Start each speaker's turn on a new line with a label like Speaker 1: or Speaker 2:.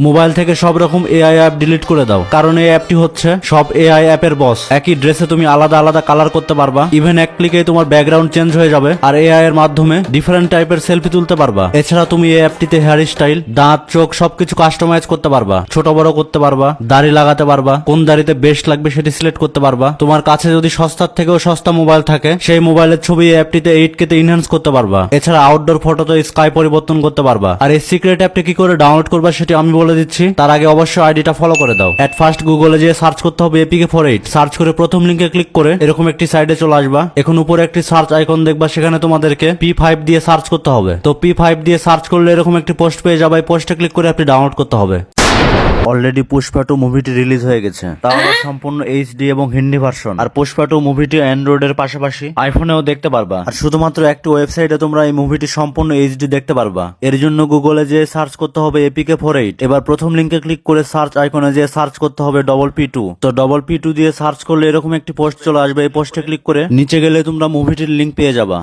Speaker 1: Mobile থেকে সব রকম এআই অ্যাপ ডিলিট করে দাও, কারণ এই অ্যাপটি হচ্ছে সব এআই অ্যাপের বস। একই ড্রেসে তুমি আলাদা আলাদা কালার করতে পারবা, ইভেন এক ক্লিকে তোমার ব্যাকগ্রাউন্ড চেঞ্জ হয়ে যাবে, আর এআই এর মাধ্যমে ডিফারেন্ট টাইপের সেলফি তুলতে পারবা। এছাড়া তুমি এই অ্যাপটিতে হেয়ার স্টাইল, দাঁত, চোখ সবকিছু কাস্টমাইজ করতে পারবা, ছোট বড় করতে পারবা, দাড়ি লাগাতে পারবা, কোন দাড়িতে বেস্ট লাগবে সেটি সিলেক্ট করতে পারবা। তোমার কাছে যদি সস্তার থেকেও সস্তা মোবাইল থাকে, সেই মোবাইলের ছবি এই অ্যাপটিতে 8K তে এনহ্যান্স করতে পারবা। এছাড়া আউটডোর ফটোতে স্কাই পরিবর্তন করতে পারবা। আর এই সিক্রেট অ্যাপটি কি করে ডাউনলোড করবা সেটি আমি বলে দিচ্ছি, তার আগে অবশ্যই আইডিটা ফলো করে দাও। এট ফার্স্ট গুগলে যেয়ে সার্চ করতে হবে APK48, সার্চ করে প্রথম লিঙ্কে ক্লিক করে এরকম একটি সাইডে চলে আসবা। এখন উপরে একটি সার্চ আইকন দেখবা, সেখানে তোমাদেরকে P5 দিয়ে সার্চ করতে হবে। তো P5 দিয়ে সার্চ করলে এরকম একটি পোস্ট পেয়ে যাবে, পোস্টে ক্লিক করে অ্যাপটি ডাউনলোড করতে হবে। অলরেডি পুষ্পা 2 মুভিটি রিলিজ হয়ে গেছে, তাও আবার সম্পূর্ণ এইচডি এবং হিন্দি ভার্সন। আর পুষ্পা 2 মুভিটি অ্যান্ড্রয়েডের পাশাপাশি আইফোনেও দেখতে পারবা। আর শুধুমাত্র একটি ওয়েবসাইটে তোমরা এই মুভিটি সম্পূর্ণ এইচডি দেখতে পারবা। এর জন্য গুগলে যে সার্চ করতে হবে APK48। এবার প্রথম লিঙ্কে ক্লিক করে সার্চ আইকনে যে সার্চ করতে হবে P2। তো P2 দিয়ে সার্চ করলে এরকম একটি পোস্ট চলে আসবে, এই পোস্টে ক্লিক করে নিচে গেলে তোমরা মুভিটির লিঙ্ক পেয়ে যাবা।